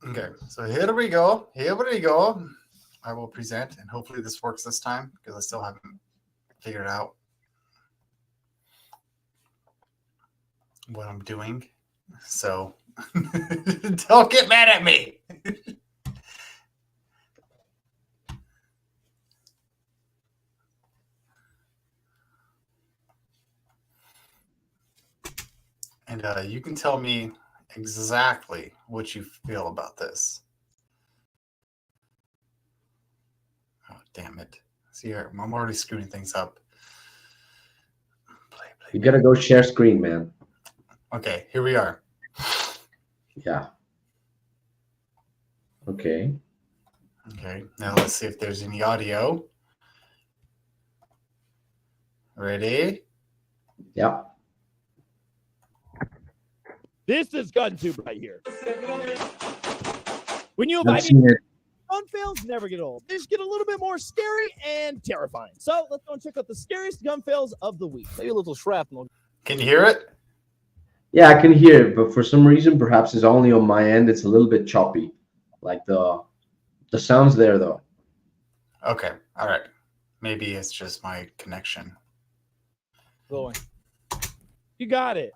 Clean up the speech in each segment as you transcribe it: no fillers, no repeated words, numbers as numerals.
Okay, so here we go. Here we go. I will present, and hopefully this works this time because I still haven't figured out what I'm doing. So don't get mad at me. And you can tell me exactly what you feel about this. Oh, damn it. See here, I'm already screwing things up. You gotta go share screen, man. Okay, here we are. Yeah. Okay. Okay, now let's see if there's any audio. Ready? Yeah. This is GunTube right here. When you I've invite seen it. gun fails, never get old. They just get a little bit more scary and terrifying. So let's go and check out the scariest gun fails of the week. Maybe a little shrapnel. Can you hear it? Yeah, I can hear it, but for some reason, perhaps it's only on my end. It's a little bit choppy. Like the sound's there though. Okay, all right. Maybe it's just my connection. Going. You got it.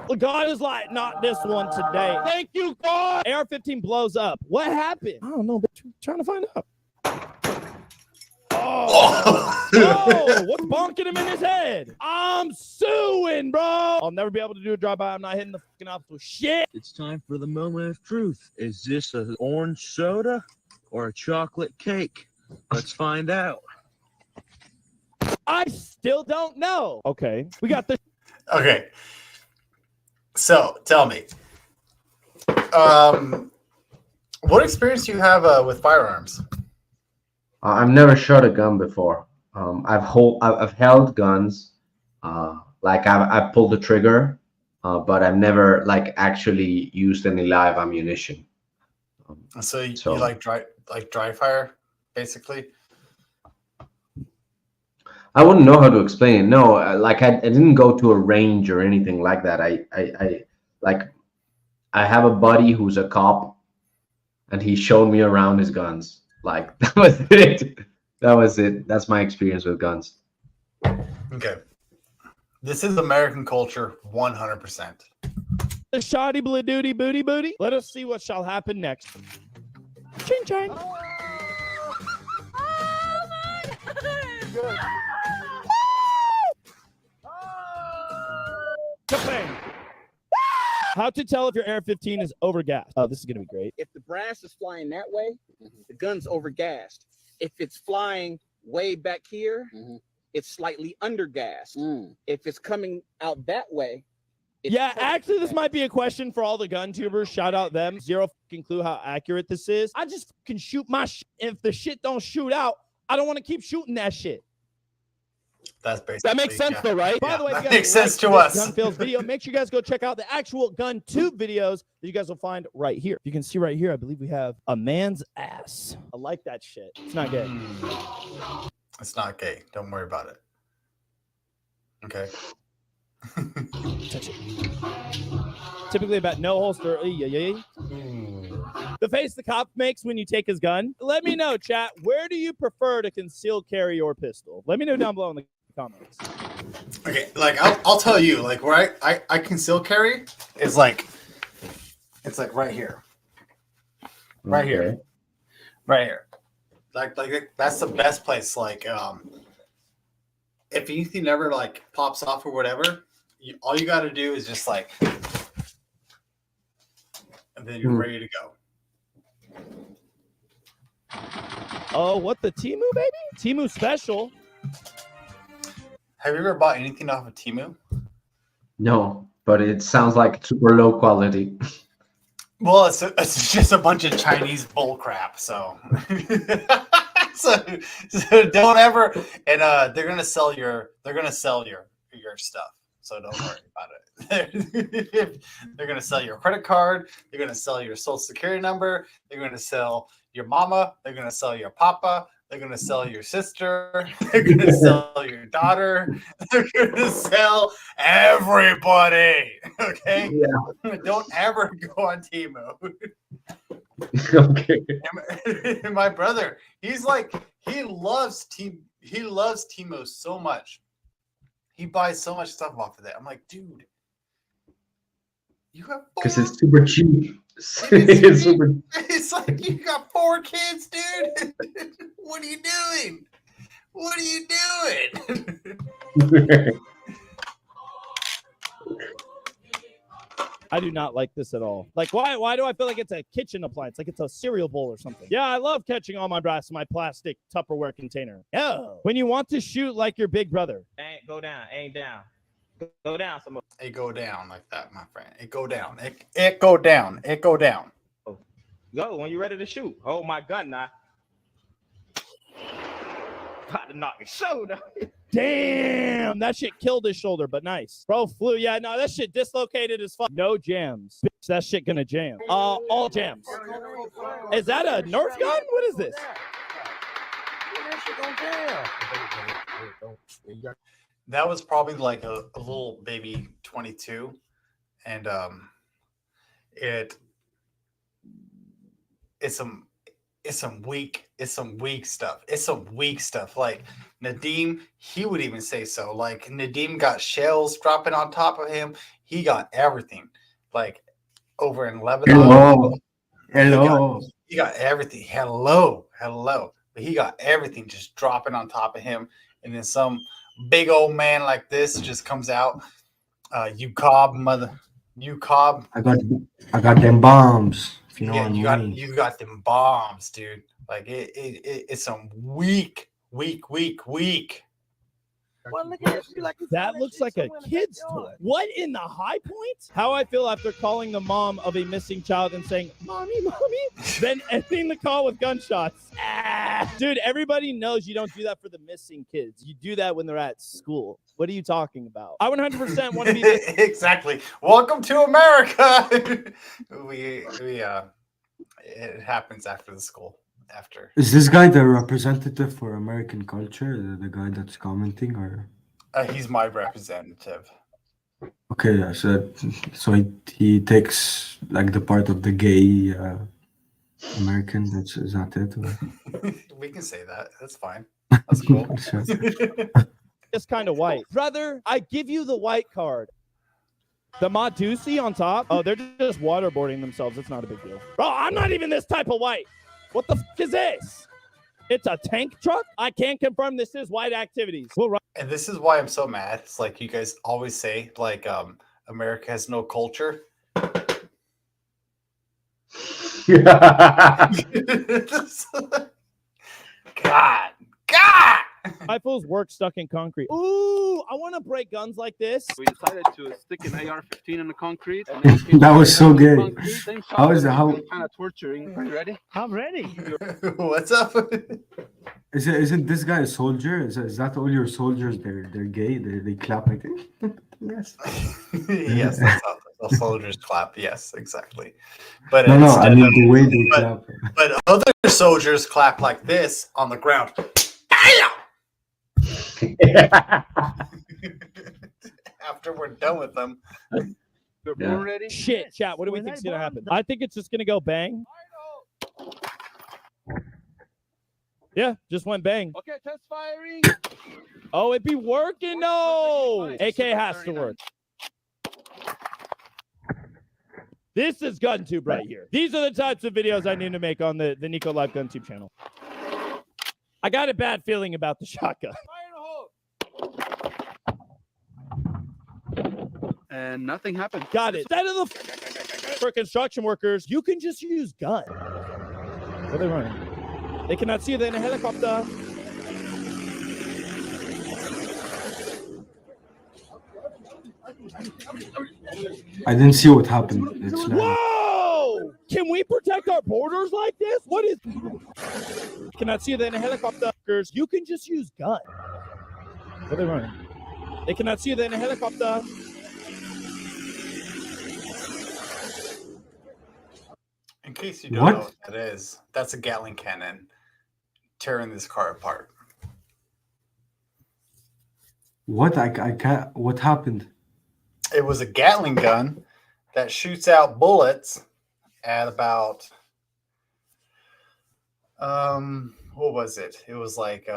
Well, God is like, not this one today. Thank you, God. AR-15 blows up. What happened? I don't know, but trying to find out. Oh, oh, what's bonking him in his head? I'm suing, bro. I'll never be able to do a drive-by. I'm not hitting the fucking obstacle. Shit. It's time for the moment of truth. Is this an orange soda or a chocolate cake? Let's find out. I still don't know. Okay, we got the. Okay. So tell me, what experience do you have with firearms? I've never shot a gun before. I've held guns. Like I've pulled the trigger, but I've never like actually used any live ammunition. So you like dry fire, basically? I wouldn't know how to explain it. No, like I didn't go to a range or anything like that. I have a buddy who's a cop, and he showed me around his guns. Like that was it. That was it. That's my experience with guns. Okay. This is American culture, 100%. The shoddy blue duty booty booty. Let us see what shall happen next. Ching chang. Kabang. How to tell if your AR-15 is overgassed? Oh, this is gonna be great. If the brass is flying that way, the gun's overgassed. If it's flying way back here, it's slightly undergassed. If it's coming out that way, Yeah, actually, this might be a question for all the gun tubers. Shout out them. Zero fucking clue how accurate this is. I just can shoot my shit. If the shit don't shoot out, I don't want to keep shooting that shit. That's basically. That makes sense, though, right? By the way, if that you guys makes sense to this us. Gun fails video. Make sure you guys go check out the actual gun tube videos that you guys will find right here. You can see right here. I believe we have a man's ass. I like that shit. It's not gay. It's not gay. Don't worry about it. Okay. Touch it. Typically about no holster. The face the cop makes when you take his gun. Let me know, chat. Where do you prefer to conceal carry your pistol? Let me know down below in the comments. Okay, like I'll tell you, like where I conceal carry is like, it's like right here. Right here. Right here. Like that's the best place. Like if anything ever like pops off or whatever, all you got to do is just like, and then you're ready to go. Oh, what the Temu, baby? Temu special. Have you ever bought anything off of Temu? No, but it sounds like super low quality. Well, it's just a bunch of Chinese bull crap. So, so don't ever. And they're gonna sell your stuff. So don't worry about it. They're gonna sell your credit card. They're gonna sell your social security number. They're gonna sell your mama. They're gonna sell your papa. They're gonna sell your sister. They're gonna sell your daughter. They're gonna sell everybody. Okay. Yeah. Don't ever go on Temu. Okay. And my brother, he loves Temu so much. He buys so much stuff off of that. I'm like, dude, you have Because it's super cheap. It's Super- It's like you got 4 kids, dude. What are you doing? What are you doing? I do not like this at all. Like, why do I feel like it's a kitchen appliance? Like it's a cereal bowl or something. Yeah, I love catching all my brass in my plastic Tupperware container. Oh. When you want to shoot like your big brother. Ain't go down, ain't down. Go down some more. It go down like that, my friend. It go down. It go down. It go down. Go when you're ready to shoot. Hold my gun now. About to knock his shoulder. Damn, that shit killed his shoulder, but nice. Bro flew. Yeah, no, that shit dislocated as fuck. No jams. Bitch, that shit gonna jam. All jams. Is that a Nerf gun? What is this? That was probably like a little baby 22, and it's some weak stuff. It's some weak stuff. Like Nadim, he would even say so. Like Nadim got shells dropping on top of him. He got everything. Like over in Lebanon. Hello. He got everything. Hello. But he got everything just dropping on top of him. And then some big old man like this just comes out. You cob. I got them bombs. If you know what I mean. You got them bombs, dude. Like it's some weak. Well, look at it. That looks like a kid's toy. What in the high point? How I feel after calling the mom of a missing child and saying, "Mommy," then ending the call with gunshots. Dude, everybody knows you don't do that for the missing kids. You do that when they're at school. What are you talking about? I 100% want to be exactly. Welcome to America. It happens after the school. After Is this guy the representative for American culture? The guy that's commenting, or he's my representative. okay, yeah, so he takes like the part of the gay American. Is that it? Or? We can say that. That's fine. That's cool. Sure. it's kind of white. Brother, I give you the white card. The Madusi on top, oh, they're just waterboarding themselves. It's not a big deal. Bro, I'm not even this type of white. What the f is this? It's a tank truck? I can't confirm this is white activities. We'll run. And this is why I'm so mad. It's like you guys always say, like, America has no culture. God. Rifles work stuck in concrete. Ooh, I want to break guns like this. We decided to stick an AR-15 in the concrete. And That was so gay. How is it? Kind of torturing. Are you ready? I'm ready. What's up? Isn't this guy a soldier? Is that all your soldiers? They're gay. They clap like this. Yes. Yes, that's how soldiers clap. Yes, exactly. But No, I mean the way they clap. But other soldiers clap like this on the ground. After we're done with them. They're born ready. Shit, chat. What do we think's gonna happen? I think it's just gonna go bang. Yeah, just went bang. Okay, test firing. Oh, it be working. No, AK has to work. This is GunTube right here. These are the types of videos I need to make on the Nico Live GunTube channel. I got a bad feeling about the shotgun. And nothing happened. Got it. Instead of for construction workers, you can just use gun. Where are they running? They cannot see you. They're in a helicopter. I didn't see what happened. It's like, Whoa! Can we protect our borders like this? What is? Cannot see you. They're in a helicopter. You can just use gun. Where are they running? They cannot see you. They're in a helicopter. In case you don't know what that is, that's a Gatling cannon. tearing this car apart. What? I can't. What happened? It was a Gatling gun that shoots out bullets at about what was it? It was like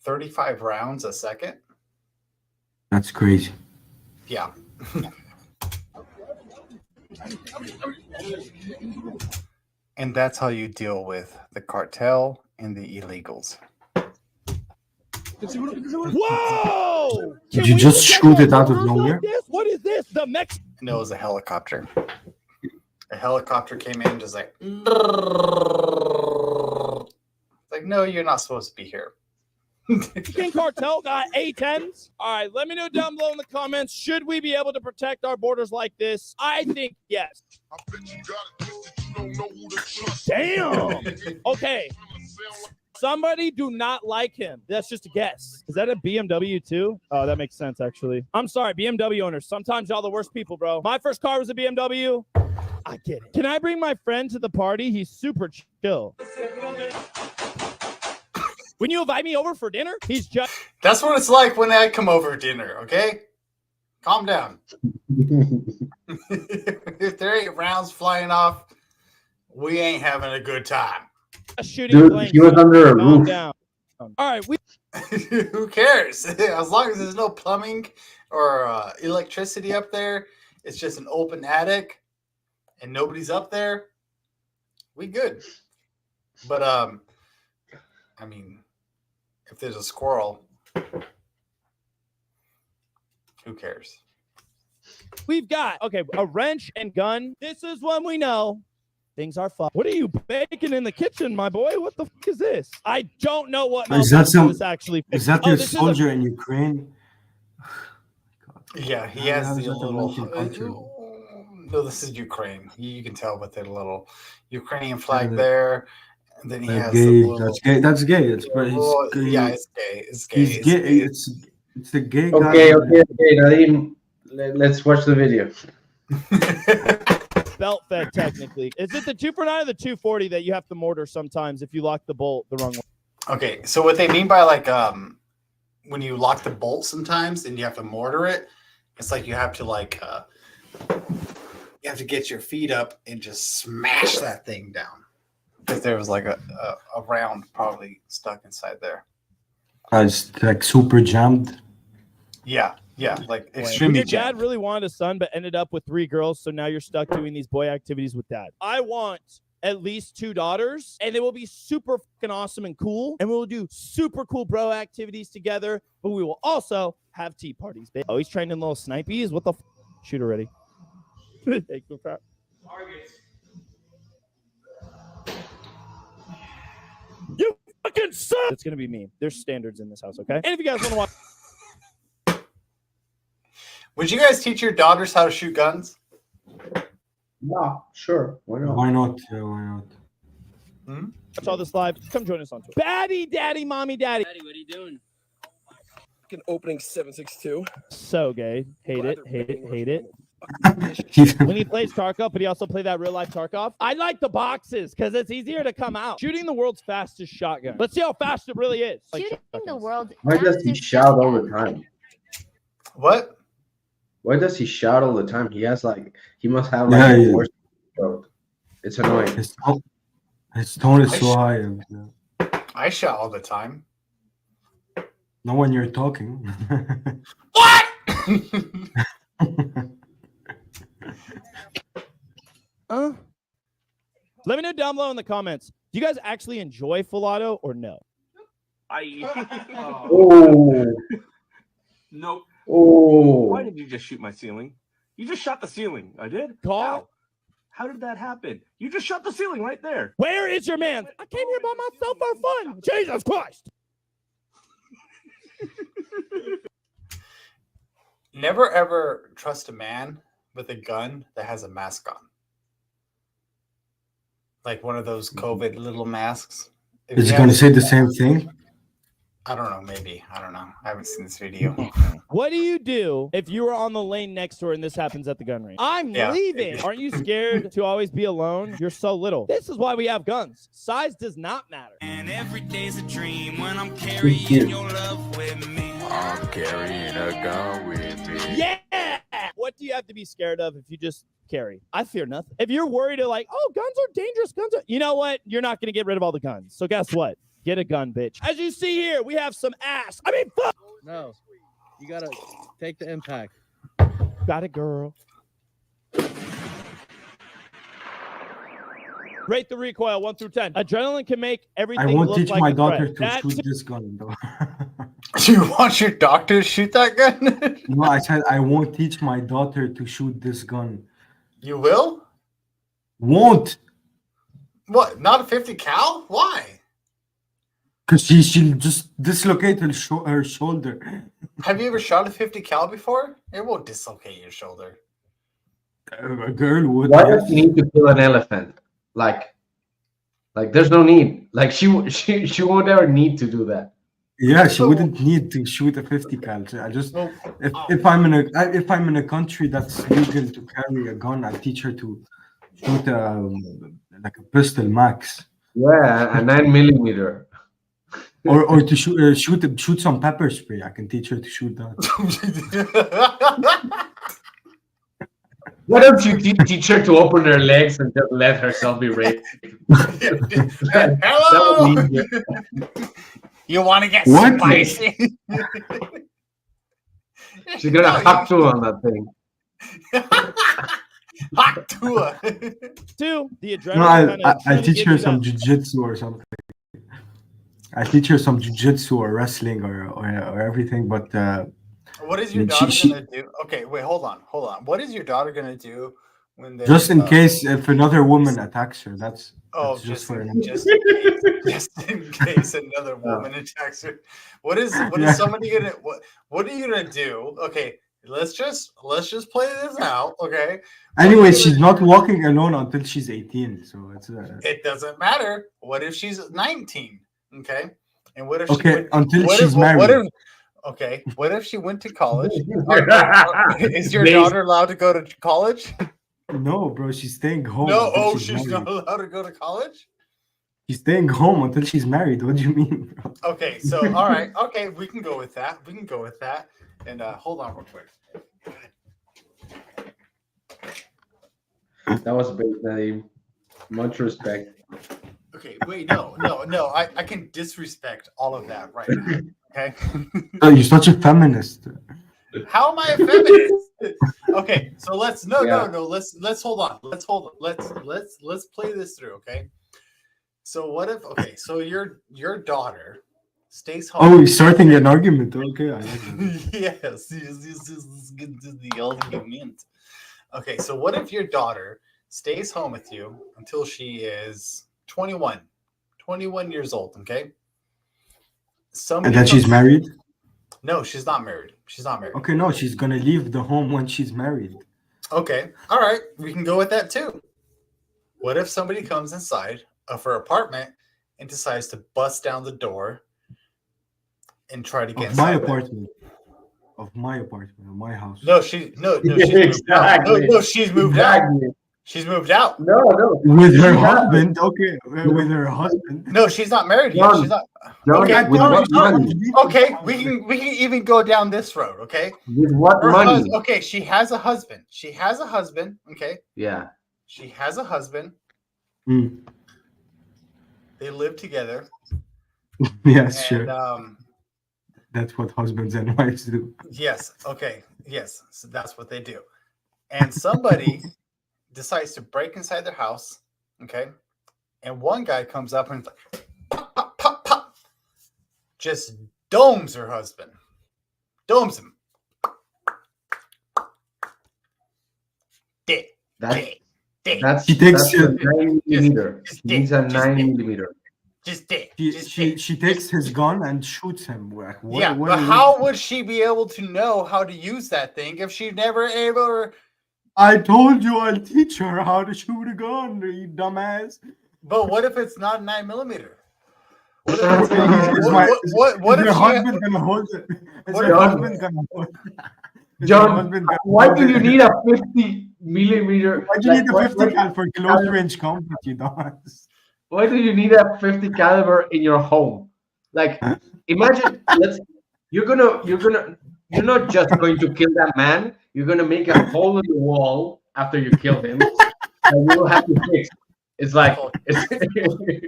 35 rounds a second. That's crazy. Yeah. And that's how you deal with the cartel and the illegals. Whoa! Did Can you we just check shoot out it out of numbers like nowhere? this? What is this? The Mex? No, it was a helicopter. A helicopter came in just like, like, no, you're not supposed to be here. Mexican cartel got A-10s? All right, let me know down below in the comments. Should we be able to protect our borders like this? I think yes. Damn. Okay. Somebody do not like him. That's just a guess. Is that a BMW too? Oh, that makes sense, actually. I'm sorry, BMW owners. Sometimes y'all the worst people, bro. My first car was a BMW. I get it. Can I bring my friend to the party? He's super chill. When you invite me over for dinner, he's just... That's what it's like when I come over for dinner, okay? Calm down. If there ain't rounds flying off, we ain't having a good time. shooting Dude, blanks. he was under a Calm roof. down. All right, we Who cares? As long as there's no plumbing or electricity up there, it's just an open attic and nobody's up there, we good. But I mean, if there's a squirrel, who cares? we've got a wrench and gun. This is when we know things are fucked. What are you baking in the kitchen, my boy? What the fuck is this? I don't know what Is that some- is actually. Is that Oh, your this is a- soldier in Ukraine? Yeah, he How has is the that a little. Russian country? No, this is Ukraine. You can tell with the little Ukrainian flag Yeah, there. And then he That's has gay. the little. That's gay. That's gay. It's but Well, he's, yeah, it's gay. It's gay. he's It's gay. gay. It's the gay guy. Okay, Nadim, let's watch the video. belt fed technically. Is it the 249 or the 240 that you have to mortar sometimes if you lock the bolt the wrong way? Okay, so what they mean by like when you lock the bolt sometimes and you have to mortar it, it's like you have to like you have to get your feet up and just smash that thing down. Because there was like a round probably stuck inside there. It's like super jammed. Yeah, like When extremely your dad jammed. really wanted a son but ended up with 3 girls, so now you're stuck doing these boy activities with dad. I want at least 2 daughters, and they will be super fucking awesome and cool, and we will do super cool bro activities together, but we will also have tea parties. Babe. Oh, he's training little snipies? What the shoot already. Thank you, Pat. You fucking suck! It's gonna be me. There's standards in this house, okay? And if you guys want to watch Would you guys teach your daughters how to shoot guns? No, sure. Why not? Why not? Yeah, why not? all this live, come join us on Twitch. Daddy, daddy, mommy, daddy. Daddy, what are you doing? Opening 762. So gay. Hate it, hate it, hate it. He's- When he plays Tarkov, but he also play that real life Tarkov. I like the boxes because it's easier to come out. Shooting the world's fastest shotgun. Let's see how fast it really is. Like Shooting the shotguns. world. Why does he shout all the time? What? Why does he shout all the time? He has like he must have Yeah, like a yeah. worse throat. It's annoying. his tone is so high. And, I shout all the time. not when you're talking. What? Let me know down below in the comments. Do you guys actually enjoy full auto or no? Oh, Nope. oh. Why did you just shoot my ceiling? You just shot the ceiling. I did? Call. How did that happen? You just shot the ceiling right there. Where is your man? I came here by myself for fun. Jesus Christ. Never ever trust a man with a gun that has a mask on. Like one of those COVID little masks. If Is you he gonna have- say the same thing? I don't know. Maybe. I don't know. I haven't seen this video. What do you do if you were on the lane next door and this happens at the gun range? I'm Yeah. leaving. Aren't you scared to always be alone? You're so little. This is why we have guns. Size does not matter. And every day's a dream when I'm carrying your love with me. I'm carrying a gun with me. Yeah. What do you have to be scared of if you just carry? I fear nothing. If you're worried, like, oh, guns are dangerous. Guns are. You know what? You're not going to get rid of all the guns. So guess what? Get a gun, bitch. As you see here, we have some ass. I mean, fuck. No, you gotta take the impact. Got it, girl. Rate the recoil 1 through 10. Adrenaline can make everything I won't look teach like my a daughter threat. to That shoot this gun, though. You want your doctor to shoot that gun? No, I said I won't teach my daughter to shoot this gun. You will? Won't, What? Not a 50 cal? Why? because she'll just dislocate her shoulder. Have you ever shot a 50 cal before? It won't dislocate your shoulder. A girl would. Why yes. does she need to kill an elephant? Like there's no need. Like she won't ever need to do that. Yeah, she wouldn't need to shoot a 50 cal. I just Well, if I'm in a country that's legal to carry a gun, I teach her to shoot like a pistol max, Yeah, a 9mm. or to shoot some pepper spray. I can teach her to shoot that. Why don't you teach her to open her legs and just let herself be raped? Hello. That would be You want to get What? spicy? She's gonna hop to on that thing. Hot tour. 2, the adrenaline. No, kinda I trying to teach give her you some that- jujitsu or something. I teach her some jujitsu or wrestling or everything, but What is your She- daughter she- gonna do? Okay, wait, hold on. What is your daughter gonna do when they just in case if another woman attacks her, that's Oh, just for an just in case another woman attacks her. What is somebody gonna what are you gonna do? Okay, let's just play this out. Okay. Anyway, she's not walking alone until she's 18, so it's It doesn't matter. What if she's 19? Okay. And what if okay until what she's if, married. what if she went to college? Is your Please. daughter allowed to go to college? No, bro, she's staying home. No, until she's married. not allowed to go to college? She's staying home until she's married. What do you mean, bro? Okay, so all right, okay, we can go with that. And hold on real quick. That was big, Nadim. Much respect. Okay, wait, no, I can disrespect all of that right now. Okay. Oh, you're such a feminist. How am I a feminist? Okay, so let's Yeah. let's hold on. Let's play this through, okay? So what if so your daughter stays home. Oh, he's starting an argument. Okay, I like that. Yes, this is the argument. Okay, so what if your daughter stays home with you until she is 21 years old, okay? And then she's married? No, she's not married. Okay, no, she's gonna leave the home when she's married. Okay, all right, we can go with that too. What if somebody comes inside of her apartment and decides to bust down the door and try to get Of my inside apartment. Of my house. No, she's moved out. No, she's moved out. She's moved out. No. With her husband, okay. With her husband. No, she's not married yet. She's not. No, Okay, with all right, what money? Okay, we can even go down this road. Okay. With what Her money? okay, she has a husband. Okay. Yeah. She has a husband. Mm. They live together. Yes, sure. And That's what husbands and wives do. yes, okay, yes, so that's what they do. And somebody decides to break inside their house, okay? And one guy comes up and like, pop, pop, pop, pop, just domes her husband, domes him. Dick, dick, dick. That's She takes that's a 9mm. just He needs a dick, just 9mm. Just dick. She, just she, dick. she takes his gun and shoots him. Like, what, Yeah, what but are you- how would she be able to know how to use that thing if she never able? I told you I'll teach her how to shoot a gun, you dumbass. But what if it's not 9mm? What Is if, my- what is if your she- husband gonna hold it? Is What your if- husband gonna hold it? Is your John, husband gonna why hold do you it? need a 50 millimeter? Why do you like, need a why- 50 why- cal for close range combat, you dumbass? Why do you need a 50 caliber in your home? Like, imagine, you're not just going to kill that man. You're gonna make a hole in the wall after you kill him, and you will have to fix. It's like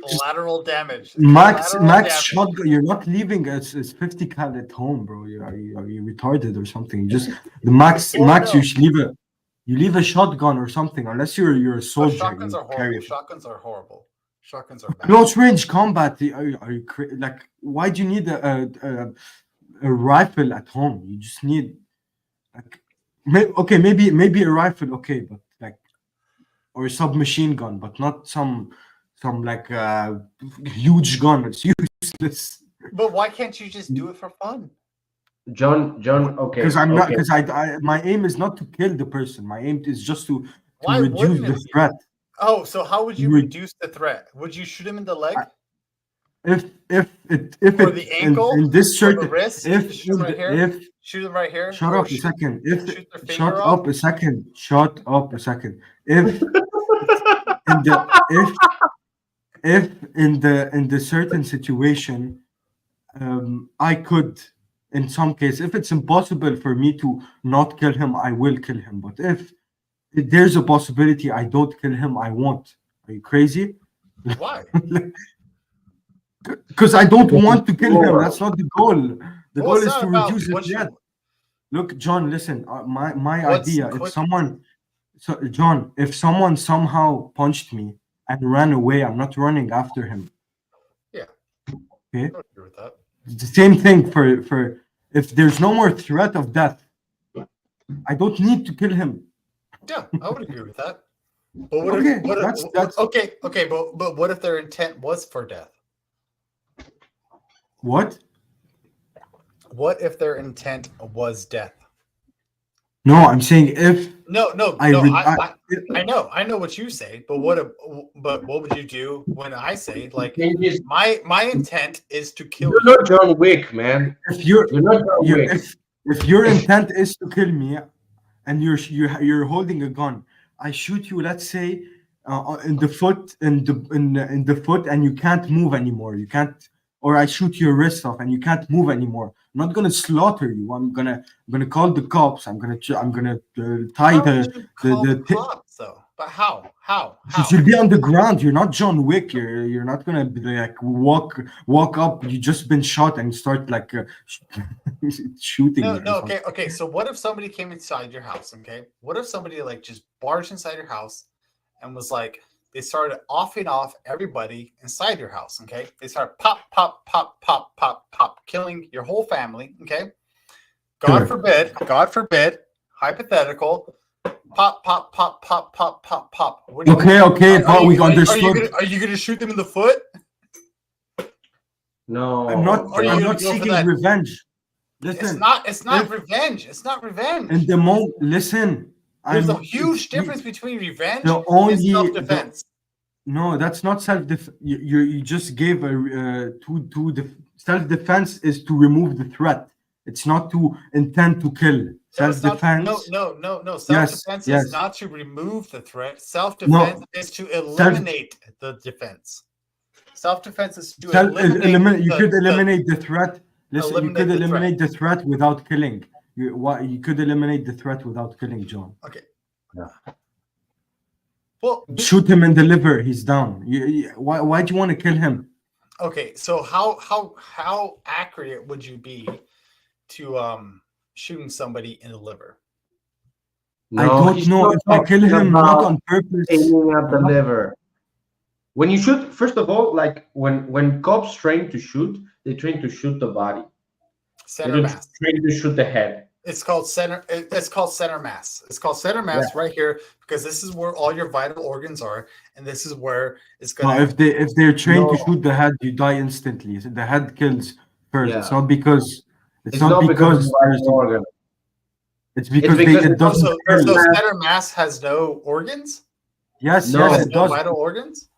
collateral damage. Max Collateral Max damage. shotgun. You're not leaving a 50 cal at home, bro. Are you retarded or something? You just the max Oh, max. no. You should leave a shotgun or something, unless you're a Oh, soldier. shotguns you are carry horrible. it. Shotguns are horrible. Shotguns are bad. Close range combat. Are you like? Why do you need a rifle at home? You just need like maybe a rifle, okay, but like or a submachine gun, but not some like huge gun. It's useless. But why can't you just do it for fun? John. Okay, Because I'm not. okay. Because I my aim is not to kill the person. My aim is just to Why reduce wouldn't the it be? threat. Oh, so how would you Re- reduce the threat? Would you shoot him in the leg? If Or the ankle? in this Or certain the wrist? if Shoot him right here? if Shoot him right here? shut Or up a shoot- second. shoot their If finger shut off? up a second. Shut up a second. If in the certain situation, I could, in some case, if it's impossible for me to not kill him, I will kill him. But if there's a possibility I don't kill him, I won't. Are you crazy? Why? Because I don't want to kill him. That's not the goal. The Well, goal it's is not to about reduce the what you- threat. Look, John, listen. My What's idea. If quick- someone, John, if someone somehow punched me and ran away, I'm not running after him. Yeah. Okay. I don't agree with that. It's the same thing for if there's no more threat of death, I don't need to kill him. Yeah, I would agree with that. But what Okay, if, what if- that's- okay, but what if their intent was for death? What? What if their intent was death? No, I'm saying if No, I I know what you say, but what would you do when I say like Changes- my intent is to kill You're you? not John Wick, man. if you're You're not John you Wick. if your intent is to kill me and you're holding a gun, I shoot you, let's say in the foot in the foot, and you can't move anymore, you can't, or I shoot your wrist off and you can't move anymore. I'm not gonna slaughter you. I'm gonna call the cops. I'm gonna tie How the would you call the the cops, though? But how? you'll be on the ground. You're not John Wick. You're not gonna be like walk up. You just been shot and start like shooting. No, or no, something. okay. So what if somebody came inside your house? Okay, what if somebody like just barged inside your house and was like, they started offing off everybody inside your house. Okay, they started pop, killing your whole family. Okay, God forbid, hypothetical. Pop. What do you- Okay, but we understood. Are you gonna shoot them in the foot? No. I'm not. Are you I'm gonna not go for seeking that? revenge. Listen, It's not if- revenge. It's not revenge. in the moment, listen. There's a I'm- huge you- difference between revenge the and only- self-defense. No, that's not self-defense. You just gave a self-defense is to remove the threat. It's not to intend to kill. No, it's not- Self-defense. No. Self-defense yes. is not to remove the threat. Self-defense is to eliminate the defense. Self-defense is to eliminate. You could eliminate the threat. Listen, you eliminate could the eliminate the threat without killing. You could eliminate the threat without killing John. Okay. Well, Shoot him in the liver. He's down. Why do you want to kill him? okay. So how accurate would you be to shooting somebody in the liver? I don't he's know not if I kill talking him not about on purpose. aiming at the liver. When you shoot, first of all, like when cops train to shoot, they train to shoot the body. They Center don't mass. train to shoot the head. It's called center. It's called center mass. It's called center mass right here because this is where all your vital organs are, and this is where it's No, gonna. if they're trained to No. shoot the head, you die instantly. The head kills first. Yeah. It's not because. It's not because it's there's- vital organ. It's because, because it it's doesn't So kill. center mass has no organs. Yes, No. yes, Has it no does. vital organs.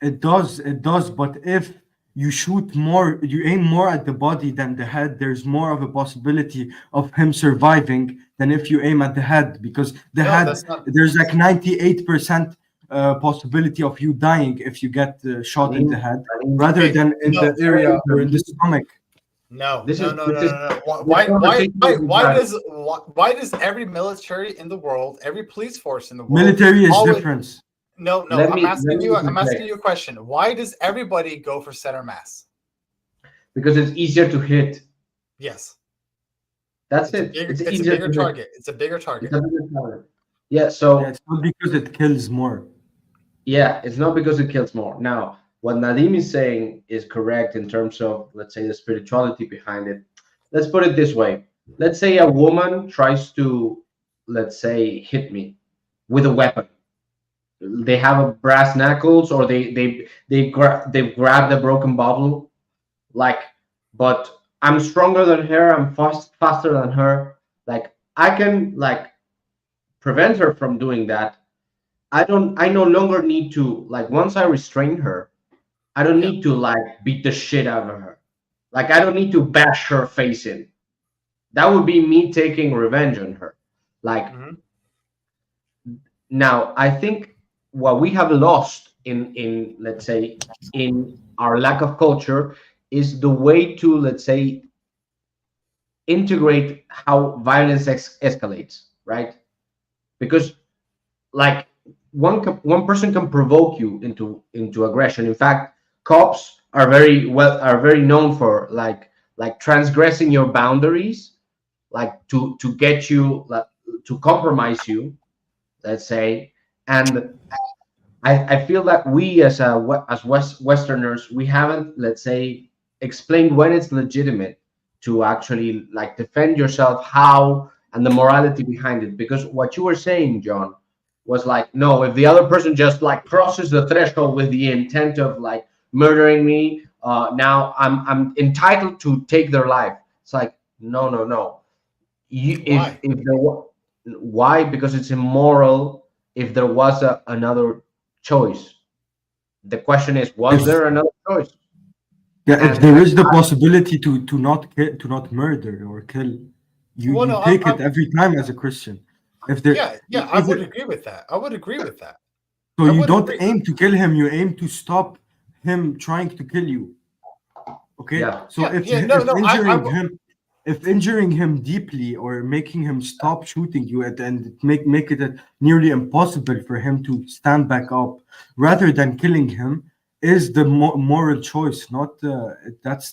It does. But if you shoot more, you aim more at the body than the head, there's more of a possibility of him surviving than if you aim at the head, because the No, head, that's not. there's like 98% possibility of you dying if you get shot in the head, rather Okay, than in no, the area or in the stomach. No, This no, is- no, this no, is- no, no. this conversation Why does every military in the world, every police force in the world, Military is always- different. No, no. Let I'm me asking you interject. a question. Why does everybody go for center mass? Because it's easier to hit. Yes, That's it's it. It's a easier bigger to hit. target. It's a bigger target. It's a bigger target. Yeah, so Yeah, it's not because it kills more. yeah, it's not because it kills more. Now, what Nadim is saying is correct in terms of, let's say, the spirituality behind it. Let's put it this way. Let's say a woman tries to, let's say, hit me with a weapon. They have a brass knuckles, or they grab the broken bottle, like, but I'm stronger than her, I'm faster than her. Like, I can like prevent her from doing that. I no longer need to, like, once I restrain her, I don't need to like beat the shit out of her. Like, I don't need to bash her face in. That would be me taking revenge on her. Like, now I think what we have lost in let's say in our lack of culture is the way to, let's say, integrate how violence escalates, right? Because like one person can provoke you into aggression. In fact, cops are very known for like transgressing your boundaries, like to get you, like, to compromise you, let's say. And I feel that we as Westerners, we haven't, let's say, explained when it's legitimate to actually like defend yourself, how, and the morality behind it. Because what you were saying, John, was like, no, if the other person just like crosses the threshold with the intent of like murdering me, now I'm entitled to take their life. It's like, no. Why? Why? Because it's immoral. If there was another choice, the question is, was there another choice? Yeah, if And there is the possibility to not murder or kill, you, Well, you no, take I'm- it every time as a Christian. If there, Yeah, I if would it- agree with that. I would agree with that. So I you would don't agree. aim to kill him, you aim to stop him trying to kill you. Okay? Yeah. So Yeah, if, yeah, no, no, if injuring him deeply or making him stop shooting you and make it nearly impossible for him to stand back up rather than killing him is the moral choice, not that's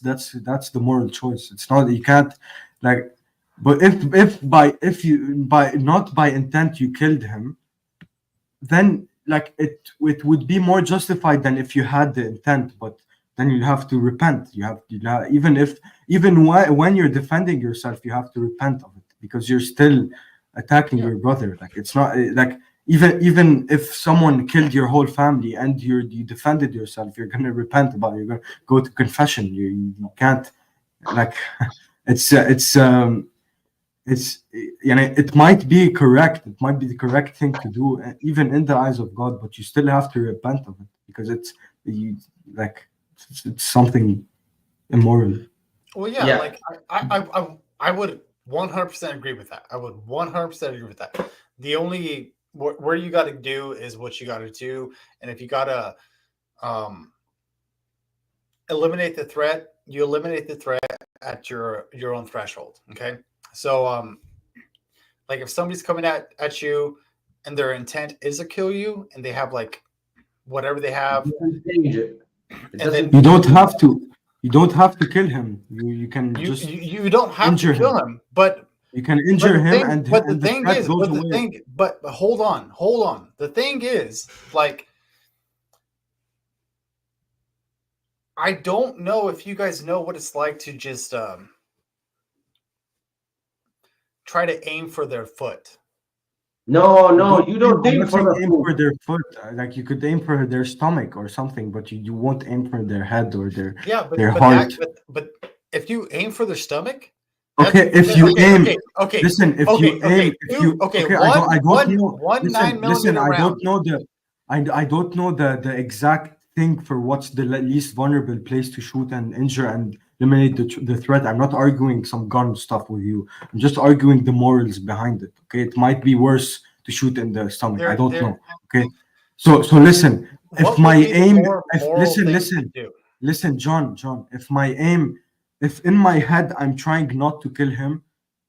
the moral choice. It's not, you can't like, but if you by not by intent you killed him, then like it would be more justified than if you had the intent, but then you have to repent. You have when you're defending yourself, you have to repent of it because you're still attacking your brother. Like, it's not like even if someone killed your whole family and you defended yourself, you're gonna repent about it. You're gonna go to confession. You can't, like, it might be correct. It might be the correct thing to do, even in the eyes of God. But you still have to repent of it because it's something immoral. Well, yeah, Yeah. like I would 100% agree with that. I would 100% agree with that. The only where you got to do is what you got to do, and if you got to eliminate the threat, you eliminate the threat at your own threshold. Okay, so like if somebody's coming at you and their intent is to kill you, and they have like whatever they have, and then You don't have to kill him. You can just you don't have injure to kill him, but you can injure him, and but the and thing threat is, goes but the away. thing, but hold on. The thing is, like, I don't know if you guys know what it's like to just try to aim for their foot. No, you don't aim I'm not for saying the aim for their foot. Like, you could aim for their stomach or something, but you won't aim for their head or their Yeah, but their but, heart. but if you aim for their stomach, Okay, that's- if you okay, aim, okay, listen, if okay, you aim, if you okay, I don't know. one Listen, 9mm I round. don't know the exact think for what's the least vulnerable place to shoot and injure and eliminate the threat. I'm not arguing some gun stuff with you. I'm just arguing the morals behind it. Okay, it might be worse to shoot in the stomach. I don't know. Okay, so listen. If my aim, listen, John. If my aim, if in my head I'm trying not to kill him,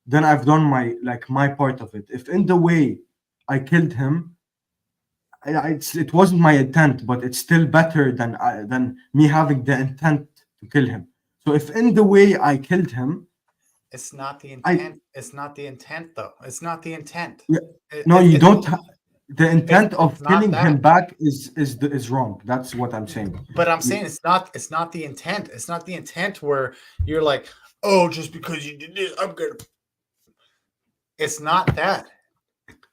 then I've done my part of it. If in the way I killed him, it wasn't my intent, but it's still better than me having the intent to kill him. So if in the way I killed him, it's not the intent. It's not the intent, though. It's not the intent. Yeah, you don't. The intent of killing him back is wrong. That's what I'm saying. But I'm saying it's not the intent. It's not the intent where you're like, oh, just because you did this, I'm gonna. It's not that.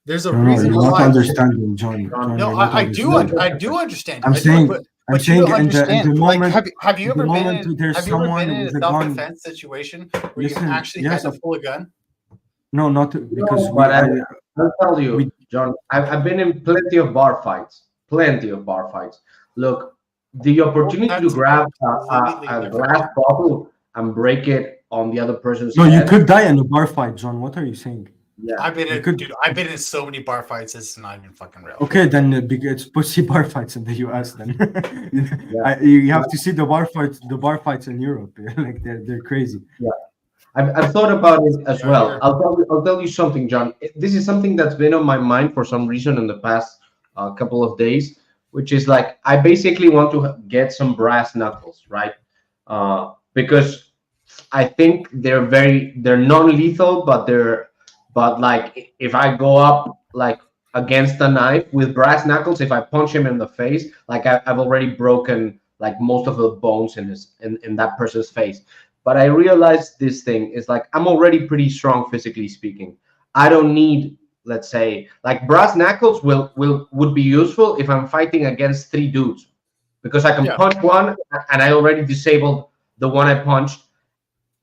There's a reason you're why. Not understanding, John. No, I do understand. I'm saying in the moment, like, have you ever been in a with a self-defense situation where you actually had to pull a gun? No, not because. I'll tell you, John. I've been in plenty of bar fights. Look, the opportunity to grab a glass bottle and break it on the other person's head. You could die in a bar fight, John. What are you saying? Yeah, I've been in so many bar fights. It's not even fucking real. Okay, then it's pussy bar fights in the US. Then you have to see the bar fights in Europe. Like they're crazy. Yeah, I've thought about it as well. I'll tell you something, John. This is something that's been on my mind for some reason in the past couple of days, which is like I basically want to get some brass knuckles, right? Because I think they're non-lethal, but like if I go up like against a knife with brass knuckles, if I punch him in the face, like I've already broken like most of the bones in that person's face. But I realized this thing is like I'm already pretty strong physically speaking. I don't need, let's say, like brass knuckles would be useful if I'm fighting against 3 dudes, because I can punch one and I already disabled the one I punched.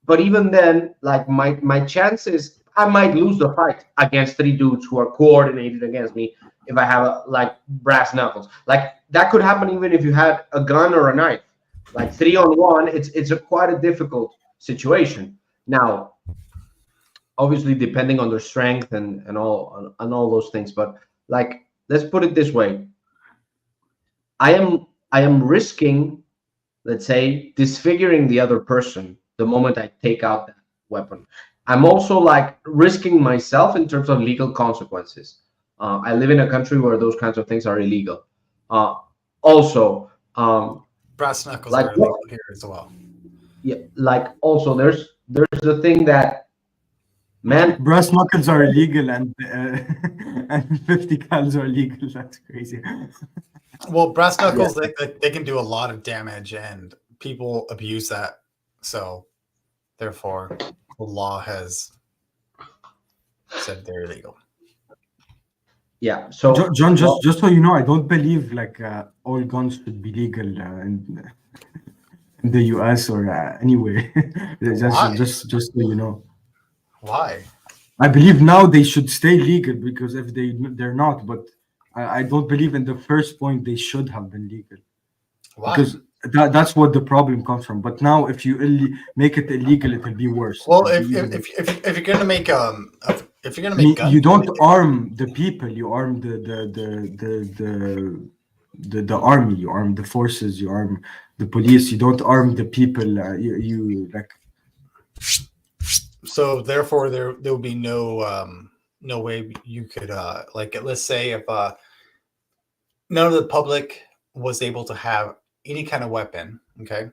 But even then, like my chances, I might lose the fight against 3 dudes who are coordinated against me if I have like brass knuckles. Like that could happen even if you had a gun or a knife. Like 3-on-1, it's quite a difficult situation. Now, obviously, depending on their strength and all those things, but like let's put it this way: I am risking, let's say, disfiguring the other person the moment I take out that weapon. I'm also like risking myself in terms of legal consequences. I live in a country where those kinds of things are illegal. Also, brass knuckles like, are illegal here as well. Yeah, like also there's the thing that, man, brass knuckles are illegal and 50 cals are illegal. That's crazy. Well, brass knuckles they can do a lot of damage and people abuse that. So therefore, the law has said they're illegal. Yeah. So John, just so you know, I don't believe like all guns should be legal in the US or anywhere. just so you know. Why? I believe now they should stay legal, because if they're not, but I don't believe in the first point they should have been legal. Why? Because that's what the problem comes from. But now, if you make it illegal, it will be worse. Well, if you're gonna make if you're gonna make guns, you don't arm the people. You arm the army. You arm the forces. You arm the police. You don't arm the people. You like. So therefore, there will be no way you could like, let's say if none of the public was able to have any kind of weapon. Okay,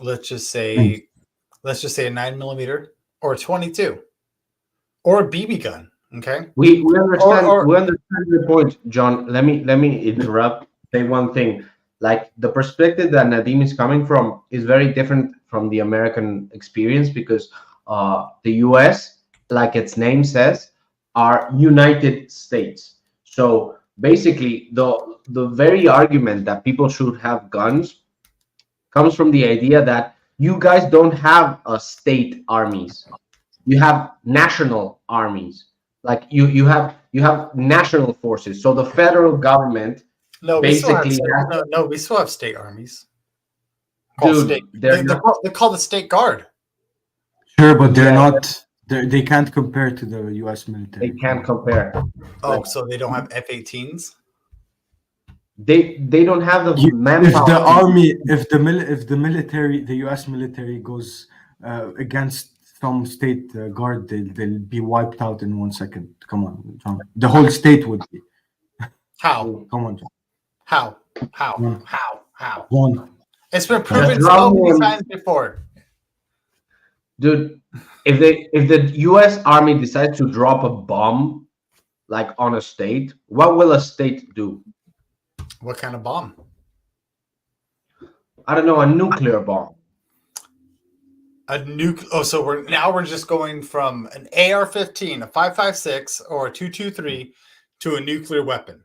let's just say a 9mm or a 22 or a BB gun. Okay, we understand we understand your point, John. Let me interrupt. Say one thing. Like the perspective that Nadim is coming from is very different from the American experience, because the US, like its name says, are United States. So basically, the very argument that people should have guns comes from the idea that you guys don't have state armies. You have national armies. Like you have national forces. So the federal government No, basically we still have state armies. Called dude, they're called the State Guard. Sure, but they're not. They can't compare to the U.S. military. they can't compare. Oh, so they don't have F-18s? They don't have the If manpower. the army, if the military, the U.S. military goes against some state guard, they'll be wiped out in 1 second. Come on, John. The whole state would be. How? Come on, John. How? John. It's been proven Just so wrong many one. times before. Dude, if the U.S. Army decides to drop a bomb, like on a state, what will a state do? What kind of bomb? I don't know, a nuclear bomb. A nuke. Oh, so we're just going from an AR-15, a 5.56, or a 2.23 to a nuclear weapon.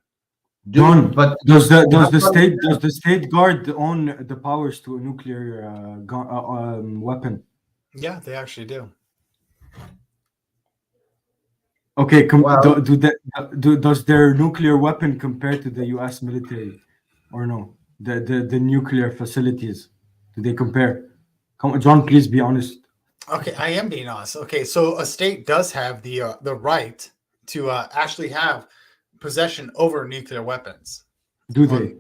John, but does the state guard own the powers to a nuclear weapon? Yeah, they actually do. Okay, does their nuclear weapon compare to the U.S. military, or no? The nuclear facilities, do they compare? Come on, John, please be honest. Okay, I am being honest. Okay, so a state does have the right to actually have possession over nuclear weapons. Do they?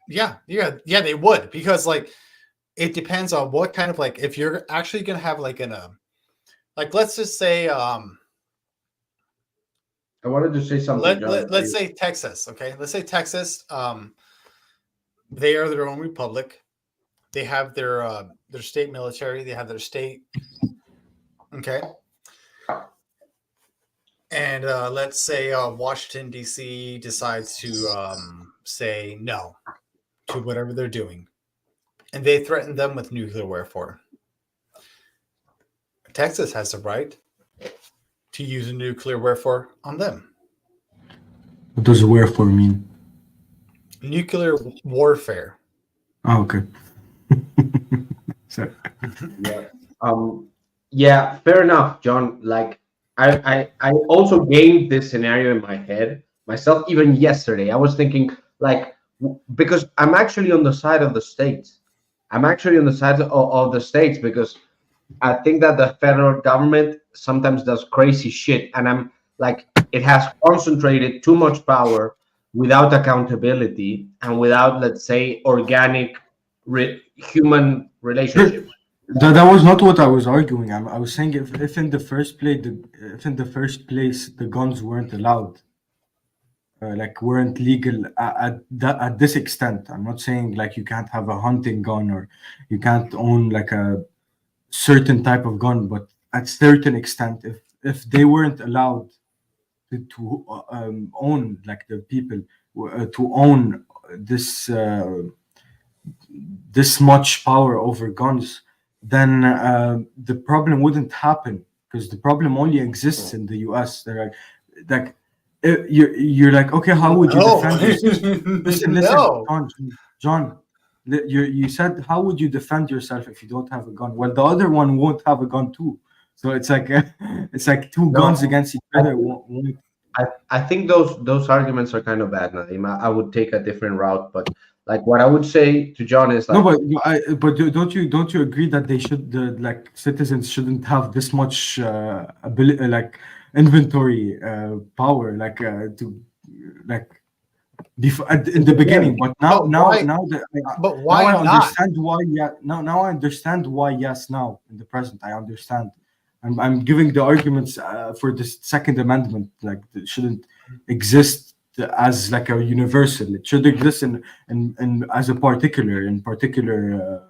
Yeah, they would, because like it depends on what kind of, like, if you're actually gonna have like let's just say I wanted to say something. let's say Texas. Okay, let's say Texas. They are their own republic. They have their state military. They have their state. Okay. And let's say Washington, D.C. decides to say no to whatever they're doing. And they threaten them with nuclear warfare. Texas has the right to use a nuclear warfare on them. What does warfare mean? Nuclear warfare. Oh, okay. Sorry. Yeah, fair enough, John. Like, I also gained this scenario in my head myself. Even yesterday, I was thinking, like, because I'm actually on the side of the states. I'm actually on the side of the states, because I think that the federal government sometimes does crazy shit, and I'm like, it has concentrated too much power without accountability and without, let's say, organic human relationships. That was not what I was arguing. I was saying if in the first place the guns weren't allowed, like weren't legal at this extent. I'm not saying like you can't have a hunting gun or you can't own like a certain type of gun, but at certain extent, if they weren't allowed to own, like the people to own this much power over guns, then the problem wouldn't happen, because the problem only exists in the US. They're like you're like, okay, how would you defend yourself? Listen, John, you said, how would you defend yourself if you don't have a gun? Well, the other one won't have a gun too. So it's like two guns against each other. I think those arguments are kind of bad, Nadim. I would take a different route, but like what I would say to John is like, but don't you agree that they should like citizens shouldn't have this much ability, like inventory power, like to like in the beginning, but now I understand why. Yeah, now I understand why. Yes, now in the present I understand. I'm giving the arguments for the Second Amendment, like it shouldn't exist as like a universal. It should exist in as a particular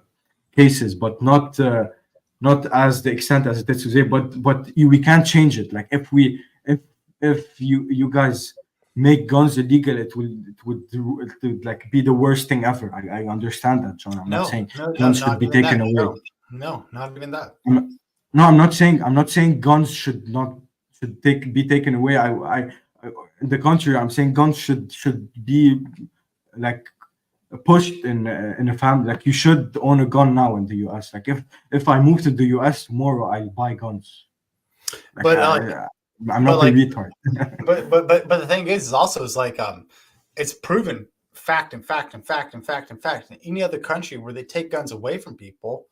cases, but not as the extent as it is today. But we can't change it. Like if you guys make guns illegal, it would like be the worst thing ever. I understand that, John. I'm not saying guns should be taken away. No, not even that. I'm not saying guns should be taken away. I in the contrary, I'm saying guns should be like pushed in a family. Like you should own a gun now in the US. Like if I move to the US tomorrow, I'll buy guns. Like, but I'm not a retard. but the thing is also like it's proven fact and fact and fact and fact and fact. In any other country where they take guns away from people,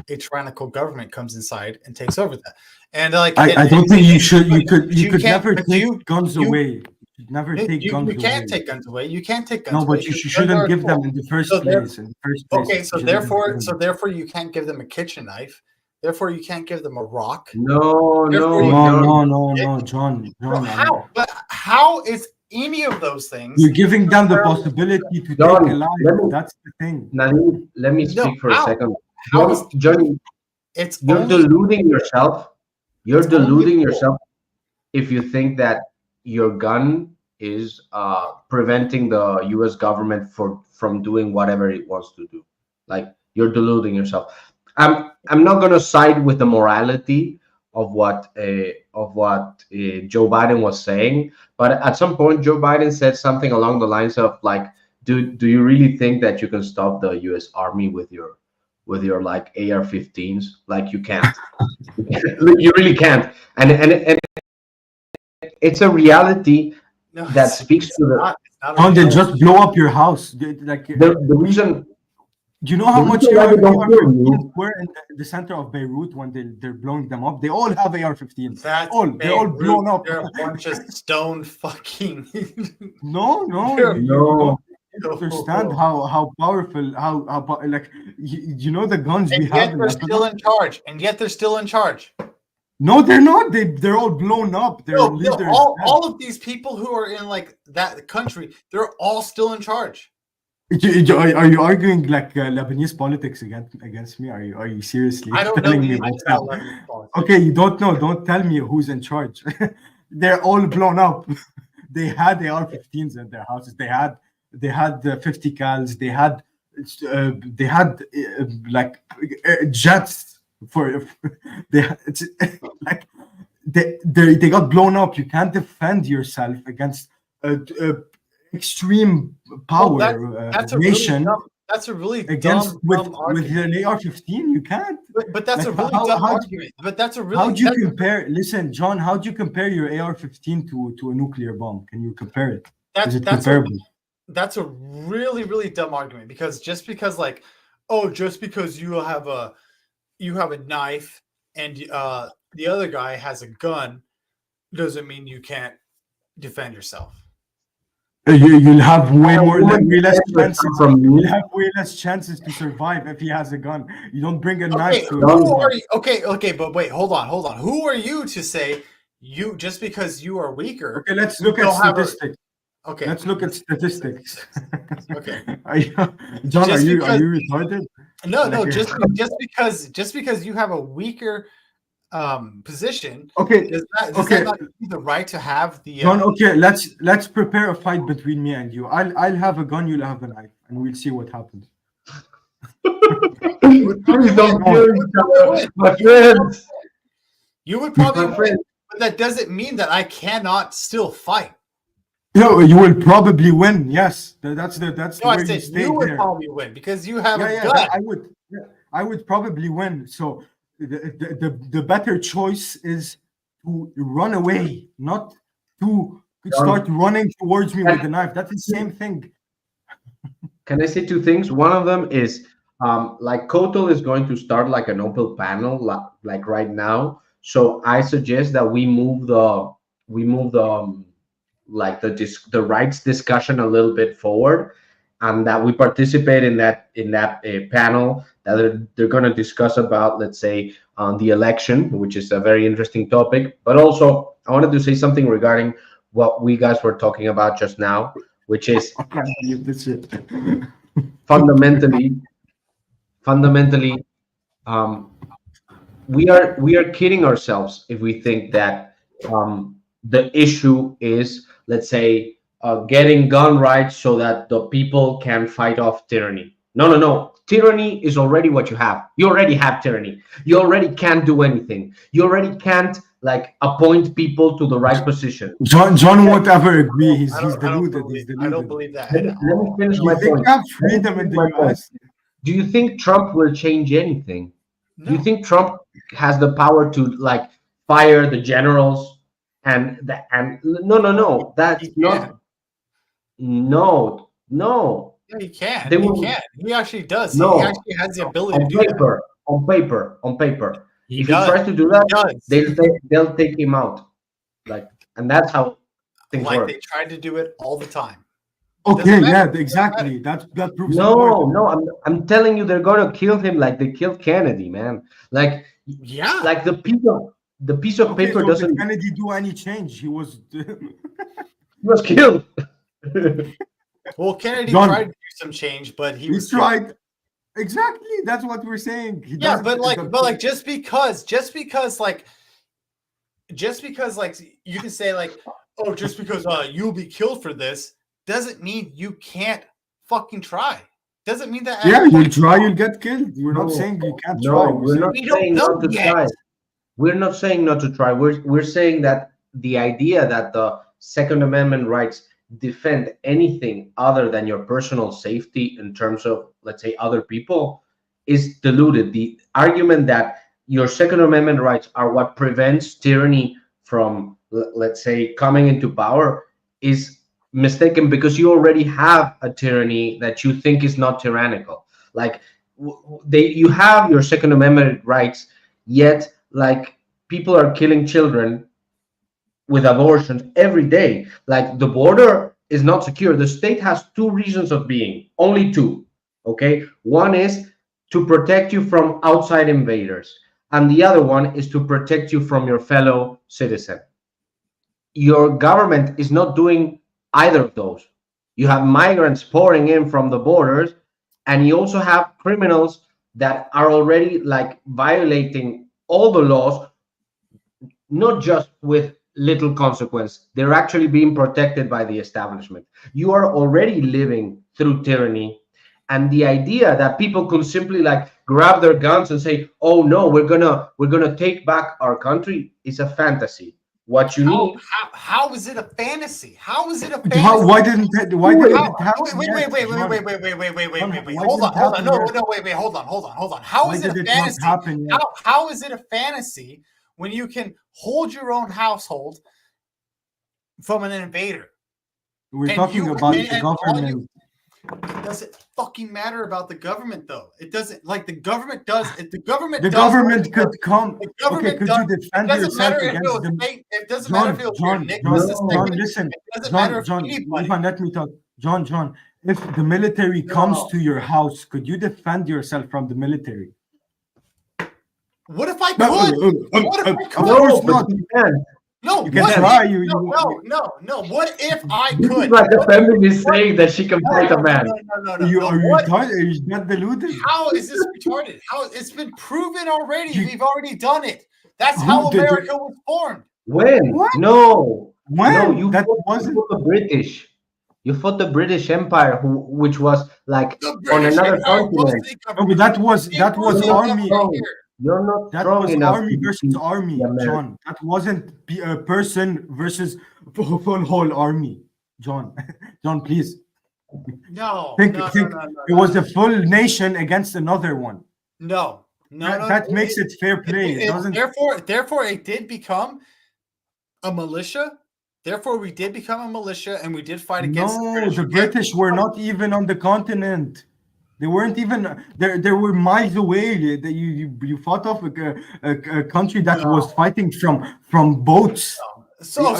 a tyrannical government comes inside and takes over that. And like, I don't think you should. You could can't- never but take guns away. You should never take guns you can't away. take guns away. You can't take guns No, away. but you because shouldn't guns are give them cool. in the first So there- place. In the first place. Okay, you so shouldn't therefore, give them. you can't give them a kitchen knife. Therefore, you can't give them a rock. No, Therefore, No, John. How? But how is any of those things? You're giving them the possibility to John, take a life. let me- That's the thing. Nadeem, let me speak for how? a second. How is- Johnny, It's you're only, deluding yourself. You're It's only deluding cool. yourself if you think that your gun is preventing the U.S. government from doing whatever it wants to do. Like, you're deluding yourself. I'm not gonna side with the morality of what Joe Biden was saying, but at some point Joe Biden said something along the lines of like, do you really think that you can stop the U.S. Army with your like AR-15s? Like, you can't. You really can't. And it's a reality no, that speaks to the John, they just blow up your house. Like the reason. do you know how the much reason why they don't kill AR-15s you- were in the center of Beirut when they're blowing them up? They all have AR-15s. That's They're all blown up. They're a bunch of stone fucking. No, They're- you No. don't understand how powerful, like you know the guns we And have. yet in they're Lebanon? still in charge. And yet they're still in charge. No, they're not. They're all blown up. Their No, leaders. all of these people who are in like that country, they're all still in charge. Are you arguing like Lebanese politics against me? Are you seriously I don't know telling me anything what's about up? Lebanese politics. Okay, you don't know. Don't tell me who's in charge. They're all blown up. They had AR-15s in their houses. They had 50 cals. They had like jets for it's like they got blown up. You can't defend yourself against extreme power That's a nation really against dumb with argument. an AR-15. You can't. But that's Like, a really how- dumb how- argument. But that's a really. How do you that's- compare? Listen, John. How do you compare your AR-15 to a nuclear bomb? Can you compare it? Is it comparable? That's a really dumb argument because just because like, oh, just because you have a knife and the other guy has a gun doesn't mean you can't defend yourself. You'll have way woman less defends chances. from me. You'll have way less chances to survive if he has a gun. You don't bring a Okay, knife to who are you? Okay, but wait, hold on. Who are you to say you just because you are weaker? Okay, let's look at don't have a- statistics. Okay, Let's look at statistics. Okay. John, Just are you because- retarded? no, Like- just because you have a weaker position, Okay, does okay. that not give you the right to have the? John. Okay, let's prepare a fight between me and you. I'll have a gun, you'll have a knife, and we'll see what happens. Please don't kill each other, my friends. You would probably My win, friend. but that doesn't mean that I cannot still fight. No, you will probably win. Yes, that's the No, way I you said stay you would there. probably win because you have a Yeah, gun. I would probably win. So the better choice is to run away, not to start running towards me with the knife. That's the same thing. Can I say two things? One of them is like Kotal is going to start like an open panel like right now. So I suggest that we move the like the rights discussion a little bit forward, and that we participate in that panel that they're going to discuss about, let's say, the election, which is a very interesting topic. But also, I wanted to say something regarding what we guys were talking about just now, which is fundamentally, we are kidding ourselves if we think that the issue is, let's say, getting gun rights so that the people can fight off tyranny. No. Tyranny is already what you have. You already have tyranny. You already can't do anything. You already can't like appoint people to the right position. John won't ever agree. He's I don't deluded. believe- He's deluded. I don't believe that. Let me finish my They point. have freedom in the My point. US. Do you think Trump will change anything? No. Do you think Trump has the power to like fire the generals and no? That's He not. can. No, Yeah, he can. They He will- can. He actually does. No. He actually has the ability to on do that. paper, on paper. He If does. he tries to do He that, does. they'll take him out. Like, and that's how things Like work. they tried to do it all the time. Okay, Doesn't yeah, matter. exactly. That proves the point. No, I'm telling you, they're gonna kill him like they killed Kennedy, man. Like, Yeah. like the piece of Okay, paper so doesn't. did Kennedy do any change? He was. He was killed. Well, Kennedy John, tried to do some change, but he He was tried. Exactly. That's what we're saying. He Yeah, doesn't- but like just because like you can say like, oh, just because you'll be killed for this doesn't mean you can't fucking try. Doesn't mean that. Yeah, everybody- you'll try, you'll get killed. We're not No, saying you can't No, try. we're not We don't saying know not to yet. try. We're not saying not to try. We're saying that the idea that the Second Amendment rights defend anything other than your personal safety in terms of, let's say, other people is diluted. The argument that your Second Amendment rights are what prevents tyranny from, let's say, coming into power is mistaken, because you already have a tyranny that you think is not tyrannical. Like, you have your Second Amendment rights, yet like people are killing children with abortions every day. Like, the border is not secure. The state has two reasons of being, only two. Okay, one is to protect you from outside invaders, and the other one is to protect you from your fellow citizen. Your government is not doing either of those. You have migrants pouring in from the borders, and you also have criminals that are already like violating all the laws, not just with little consequence. They're actually being protected by the establishment. You are already living through tyranny, and the idea that people could simply like grab their guns and say, "Oh no, we're gonna take back our country," is a fantasy. What you need. How is it a fantasy? How is it a fantasy? Why didn't it happen? Wait, yet, wait. John? Why Hold didn't on. it No, happen yet? wait. Hold on. How Why is it did a it not fantasy? happen yet? How is it a fantasy when you can hold your own household from an invader? We're And talking you- about and- the and all government. It doesn't fucking matter about the government, though. It doesn't. Like the government does. The government. The does government what- could come. The Okay, government could does. you defend It doesn't yourself matter if it against was them? fake. It doesn't matter if it was John, Nicholas John, listen. It doesn't matter if John, anybody. Ivan, let me talk. John, if the military comes No. to your house, could you defend yourself from the military? What if I No, could? What if I of could? course No, not. but you can. No, You can what try, if- you- no. What if I This could? is like a feminist saying that she can fight a man. No. Are you What- retarded? Are you not deluded? How is this retarded? How it's been proven already? We've already done it. That's Who how did it? America was formed. When? What? No. When? No, you That fought, wasn't- you fought the British. You fought the British Empire, which was like The on British another Empire was continent. the No, but that was It that was was army. strong. You're not That strong was enough. army to versus defeat army, the Americans. John. That wasn't a person versus full whole army, John. John, please No, think. no, think no, no, it was a full nation against another one. no. That makes it fair play. It doesn't. Therefore, it did become a militia. Therefore, we did become a militia, and we did fight against No, the British were not even on the continent. They weren't even there. They were miles away. You fought off a country that was fighting from boats. So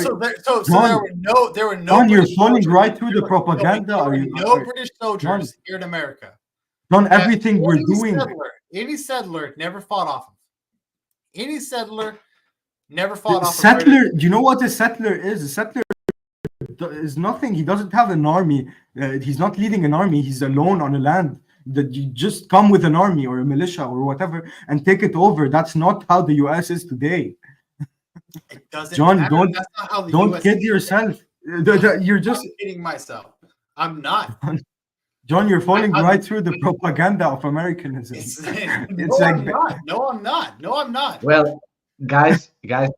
John, there were no. John, you're British falling soldiers. right through the There were propaganda. Are you? no British soldiers here in America. John, everything we're doing. Any settler never fought off him. Any settler never fought off. Settler. Do you know what a settler is? A settler is nothing. He doesn't have an army. He's not leading an army. He's alone on a land. That you just come with an army or a militia or whatever and take it over. That's not how the U.S. is today. It doesn't John, matter. don't That's not how the don't US kid is. yourself. You're just I'm kidding myself. I'm not. John. You're falling I'm- right through the propaganda of Americanism. No, I'm not. No, I'm not. Well, guys,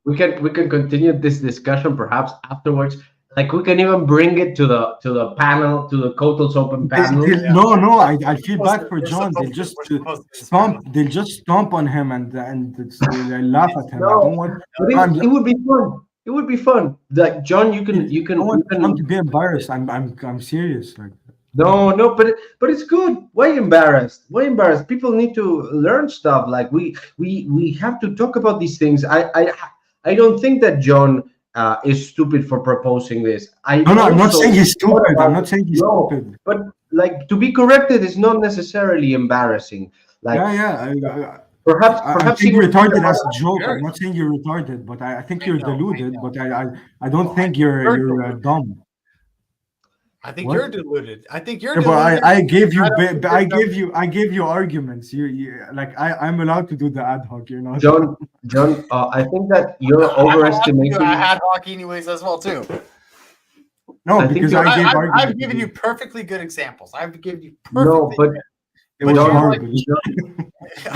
we can continue this discussion perhaps afterwards. Like we can even bring it to the panel, to the Kotal's open panel. No, I feel bad for We're John. They'll supposed just to- we're supposed to stomp. They'll just stomp on him and they'll laugh at him. I No, don't want. But it would be fun. It would be fun. Like John, you can I don't want John to be embarrassed. I'm serious. Like No, but it's good. Why embarrassed? Why embarrassed? People need to learn stuff. Like we have to talk about these things. I don't think that John is stupid for proposing this. No, I'm not also saying he's thought stupid. I'm about- not saying he's no, stupid. but like to be corrected is not necessarily embarrassing. Like perhaps I think he was retarded thinking as a about- joke. I'm not saying you're retarded, but I think you're deluded. But I don't think you're dumb. I think What? you're deluded. I think you're Yeah, deluded. but I gave you I don't think I you're dumb. gave you arguments. You like I'm allowed to do the ad hoc. You're not. John, I think that you're overestimating. I had hockey anyways as well too. No, I think because you're- I gave I've arguments. given you perfectly good examples. I've given you No, perfectly but good. It was John, garbage.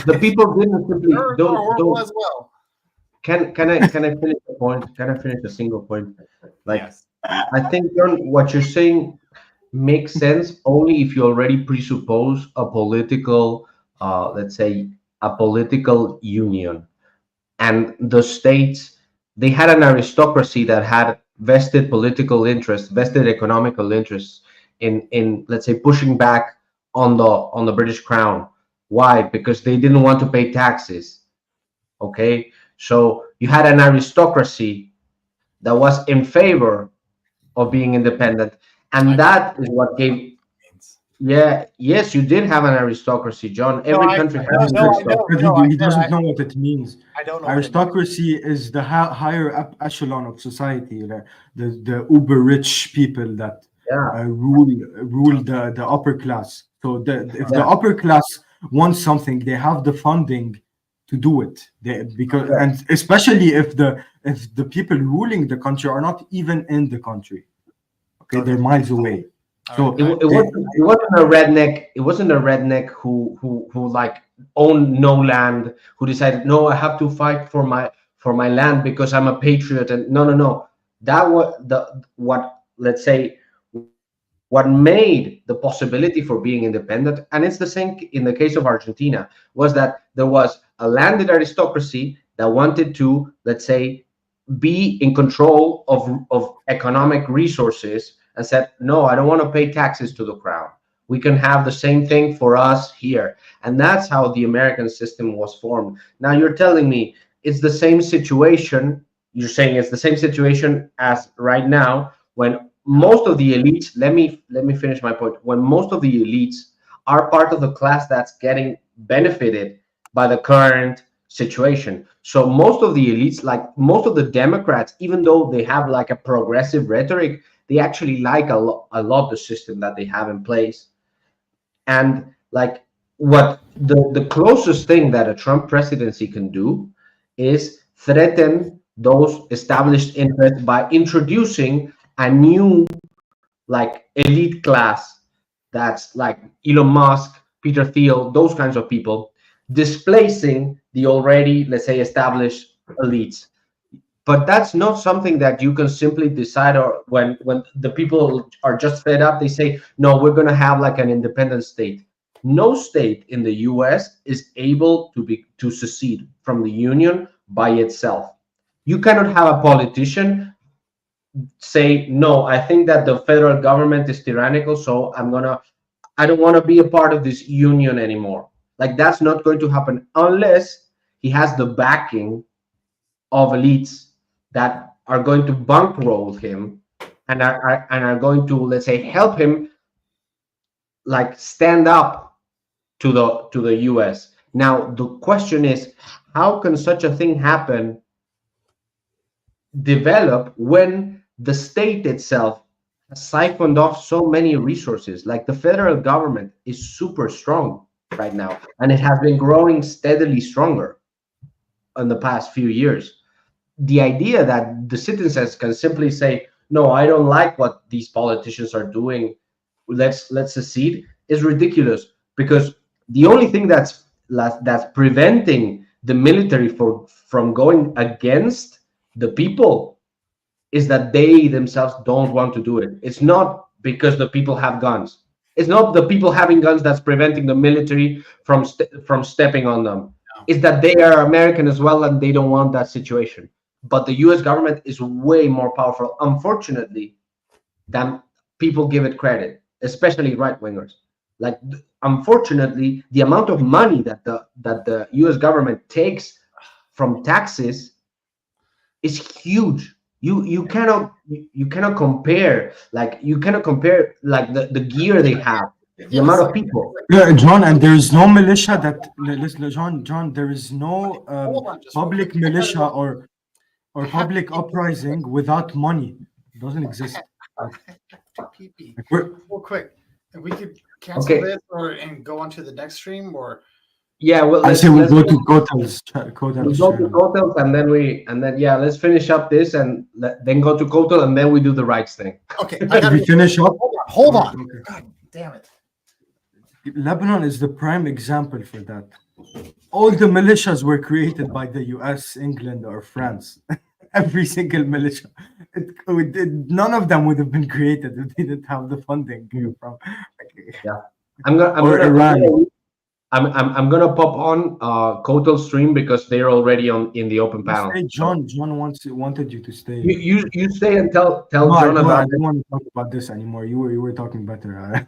the people didn't simply You're horrible don't. as well. Can I finish the point? Can I finish a single point? Like Yes. I think John, what you're saying makes sense only if you already presuppose a political, let's say, a political union, and the states they had an aristocracy that had vested political interests, vested economical interests in let's say pushing back on the British Crown. Why? Because they didn't want to pay taxes. Okay, so you had an aristocracy that was in favor of being independent, and that is what gave. Yes, you did have an aristocracy, John. Every country has an aristocracy. He doesn't know what it means. I don't know. Aristocracy is the higher echelon of society, the uber rich people that rule the upper class. So if the upper class wants something, they have the funding to do it. And especially if the people ruling the country are not even in the country. Okay, they're miles away. So it wasn't a redneck. It wasn't a redneck who like owned no land, who decided, no, I have to fight for my land because I'm a patriot. And no. That was let's say what made the possibility for being independent, and it's the same in the case of Argentina, was that there was a landed aristocracy that wanted to, let's say, be in control of economic resources, and said, no, I don't want to pay taxes to the crown. We can have the same thing for us here. And that's how the American system was formed. Now you're telling me it's the same situation. You're saying it's the same situation as right now, when most of the elites, let me finish my point. When most of the elites are part of the class that's getting benefited by the current situation. So most of the elites, like most of the Democrats, even though they have like a progressive rhetoric, they actually like a lot the system that they have in place. And like what the closest thing that a Trump presidency can do is threaten those established interests by introducing a new like elite class that's like Elon Musk, Peter Thiel, those kinds of people, displacing the already, let's say, established elites. But that's not something that you can simply decide, or when the people are just fed up, they say, no, we're going to have like an independent state. No state in the US is able to secede from the union by itself. You cannot have a politician say, no, I think that the federal government is tyrannical, so I don't want to be a part of this union anymore. Like, that's not going to happen unless he has the backing of elites that are going to bankroll him and are going to, let's say, help him like stand up to the US. Now the question is, how can such a thing develop when the state itself has siphoned off so many resources? Like, the federal government is super strong right now, and it has been growing steadily stronger in the past few years. The idea that the citizens can simply say, no, I don't like what these politicians are doing, let's secede, is ridiculous, because the only thing that's preventing the military from going against the people is that they themselves don't want to do it. It's not because the people have guns. It's not the people having guns that's preventing the military from stepping on them. No. It's that they are American as well, and they don't want that situation. But the US government is way more powerful, unfortunately, than people give it credit. especially right wingers. Like, unfortunately, the amount of money that the U.S. government takes from taxes is huge. You cannot compare, like, the gear they have, the amount of people. Yeah, John, and there is no militia that listen, John. There is no public militia or public uprising without money. It doesn't exist. PP. Like, we're- Real quick, if we could cancel Okay. this and go on to the next stream, or Yeah, well, I let's, say we let's go to Kotel's we Kotel's go to channel. Kotel, and then yeah, let's finish up this and then go to Kotel, and then we do the rights thing. okay, I gotta We finish up. hold on. Okay. God damn it. Lebanon is the prime example for that. All the militias were created by the US, England, or France. Every single militia. None of them would have been created if they didn't have the funding from. Or Iran. I'm gonna pop on Kotel stream because they're already in the open panel. Stay, John wanted you to stay. You stay and tell No, John I about don't want to talk about this anymore. You were talking better.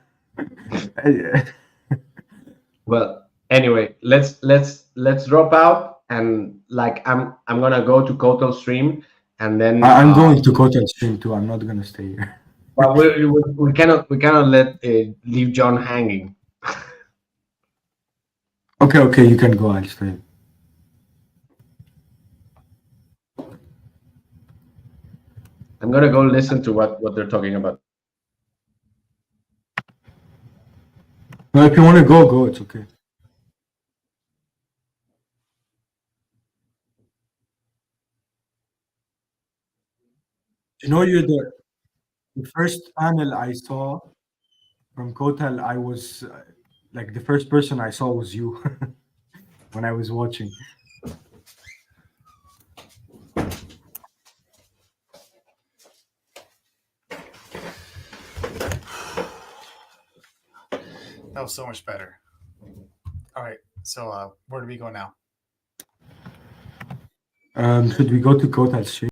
Well, anyway, let's drop out, and like I'm gonna go to Kotel stream, and then I'm going to Kotel stream too. I'm not gonna stay here. But we cannot let leave John hanging. Okay, you can go. I'll stay. I'm gonna go listen to what they're talking about. No, if you want to go. It's okay. You know, you're the first panel I saw from Kotel. I was like, the first person I saw was you when I was watching. That was so much better. All right, so where do we go now? Should we go to Kotel's stream?